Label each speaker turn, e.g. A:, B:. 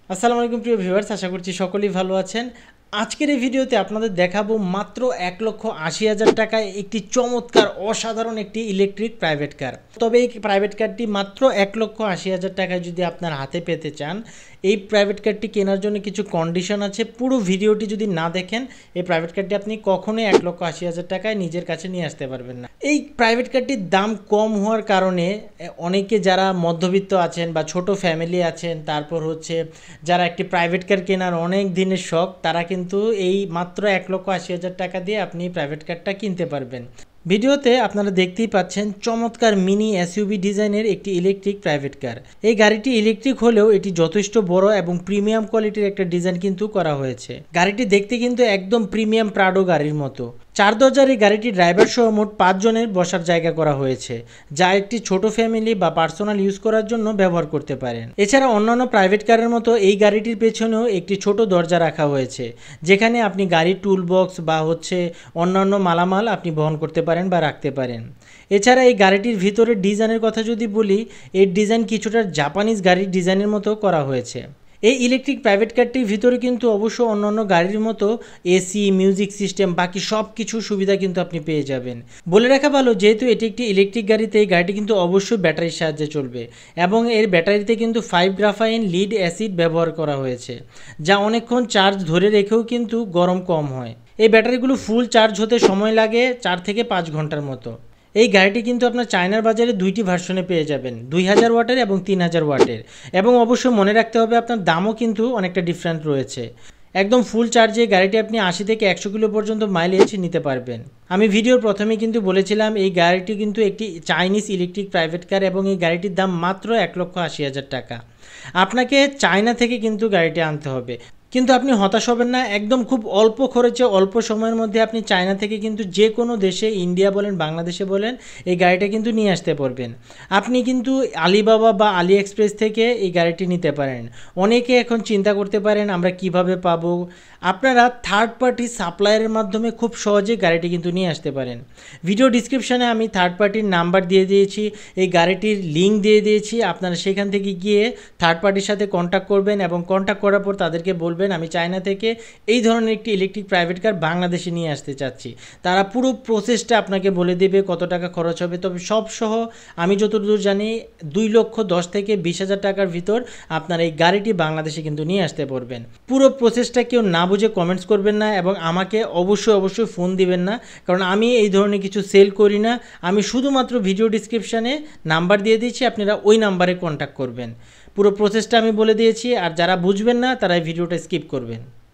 A: আসসালামু আলাইকুম প্রিয় ভিউয়ার্স, আশা করছি সকলেই ভালো আছেন। আজকের এই ভিডিওতে আপনাদের দেখাবো মাত্র 1,80,000 টাকায় একটি চমৎকার অসাধারণ একটি ইলেকট্রিক প্রাইভেট কার। তবে এই প্রাইভেট কারটি মাত্র 1,80,000 টাকায় যদি আপনার হাতে পেতে চান, এই প্রাইভেট কারটি কেনার জন্য কিছু কন্ডিশন আছে। পুরো ভিডিওটি যদি না দেখেন, এই প্রাইভেট কারটি আপনি কখনোই 1,80,000 টাকায় নিজের কাছে নিয়ে আসতে পারবেন না। এই প্রাইভেট কারটির দাম কম হওয়ার কারণে অনেকে যারা মধ্যবিত্ত আছেন বা ছোট ফ্যামিলি আছেন, তারপর হচ্ছে যারা একটি প্রাইভেট কার কেনার অনেক দিনের শখ, তারা কিন্তু এই মাত্র 1,80,000 টাকা দিয়ে আপনি প্রাইভেট কারটা কিনতে পারবেন। ভিডিওতে আপনারা দেখতেই পাচ্ছেন চমৎকার মিনি এসইউভি ডিজাইনের একটি ইলেকট্রিক প্রাইভেট কার। এই গাড়িটি ইলেকট্রিক হলেও এটি যথেষ্ট বড় এবং প্রিমিয়াম কোয়ালিটির একটা ডিজাইন কিন্তু করা হয়েছে। গাড়িটি দেখতে কিন্তু একদম প্রিমিয়াম প্রাডো গাড়ির মতো। 4 দরজার এই গাড়িটি ড্রাইভার সহ মোট 5 জনের বসার জায়গা করা হয়েছে, যা একটি ছোট ফ্যামিলি বা পার্সোনাল ইউজ করার জন্য ব্যবহার করতে পারেন। এছাড়া অন্যান্য প্রাইভেট কারের মতো এই গাড়িটির পেছনেও একটি ছোট দরজা রাখা হয়েছে, যেখানে আপনি গাড়ির টুল বক্স বা হচ্ছে অন্যান্য মালামাল আপনি বহন করতে পারেন বা রাখতে পারেন। এছাড়া এই গাড়িটির ভিতরের ডিজাইনের কথা যদি বলি, এর ডিজাইন কিছুটা জাপানিজ গাড়ির ডিজাইনের মতো করা হয়েছে। এই ইলেকট্রিক প্রাইভেট কারটির ভিতরে কিন্তু অবশ্য অন্যান্য গাড়ির মতো এসি, মিউজিক সিস্টেম, বাকি সব কিছু সুবিধা কিন্তু আপনি পেয়ে যাবেন। বলে রাখা ভালো, যেহেতু এটি একটি ইলেকট্রিক গাড়িতে এই গাড়িটি কিন্তু অবশ্যই ব্যাটারির সাহায্যে চলবে এবং এর ব্যাটারিতে কিন্তু 5 গ্রাফাইন লিড অ্যাসিড ব্যবহার করা হয়েছে, যা অনেকক্ষণ চার্জ ধরে রেখেও কিন্তু গরম কম হয়। এই ব্যাটারিগুলো ফুল চার্জ হতে সময় লাগে 4 থেকে 5 ঘন্টার মতো। এই গাড়িটি কিন্তু আপনার চায়নার বাজারে দুইটি ভার্সনে পেয়ে যাবেন, 2000 ওয়াটের এবং 3000 ওয়াটের। এবং অবশ্যই মনে রাখতে হবে আপনার দামও কিন্তু অনেকটা ডিফারেন্ট রয়েছে। একদম ফুল চার্জে গাড়িটি আপনি 80 থেকে 100 কিলো পর্যন্ত মাইলেজ নিতে পারবেন। আমি ভিডিওর প্রথমে কিন্তু বলেছিলাম এই গাড়িটি কিন্তু একটি চাইনিজ ইলেকট্রিক প্রাইভেট কার এবং এই গাড়িটির দাম মাত্র 1,80,000 টাকা। আপনাকে চায়না থেকে কিন্তু গাড়িটি আনতে হবে, কিন্তু আপনি হতাশ হবেন না। একদম খুব অল্প খরচে অল্প সময়ের মধ্যে আপনি চায়না থেকে কিন্তু যে কোনো দেশে, ইন্ডিয়া বলেন বাংলাদেশে বলেন, এই গাড়িটা কিন্তু নিয়ে আসতে পারবেন। আপনি কিন্তু আলিবাবা বা আলি এক্সপ্রেস থেকে এই গাড়িটি নিতে পারেন। অনেকে এখন চিন্তা করতে পারেন আমরা কিভাবে পাবো। আপনারা থার্ড পার্টি সাপ্লায়ারের মাধ্যমে খুব সহজে গাড়িটি কিন্তু নিয়ে আসতে পারেন। ভিডিও ডিসক্রিপশানে আমি থার্ড পার্টির নাম্বার দিয়ে দিয়েছি, এই গাড়িটির লিঙ্ক দিয়ে দিয়েছি। আপনারা সেখান থেকে গিয়ে থার্ড পার্টির সাথে কন্ট্যাক্ট করবেন এবং কন্ট্যাক্ট করার পর তাদেরকে বলবেন আমি চায়না থেকে এই ধরনের একটি ইলেকট্রিক প্রাইভেট কার বাংলাদেশে নিয়ে আসতে চাচ্ছি। তারা পুরো প্রসেসটা আপনাকে বলে দেবে কত টাকা খরচ হবে। তবে সব সহ আমি যতদূর জানি 2,10,000 থেকে 20,000 টাকার ভিতর আপনার এই গাড়িটি বাংলাদেশে কিন্তু নিয়ে আসতে পারবেন। পুরো প্রসেসটা কেউ না বুঝে কমেন্টস করবেন না এবং আমাকে অবশ্যই ফোন দিবেন না, কারণ আমি এই ধরনের কিছু সেল করি না। আমি শুধুমাত্র ভিডিও ডিসক্রিপশানে নাম্বার দিয়ে দিচ্ছি, আপনারা ওই নাম্বারে কন্ট্যাক্ট করবেন। পুরো প্রসেসটা আমি বলে দিয়েছি, আর যারা বুঝবেন না তারা এই ভিডিওটা স্কিপ করবেন।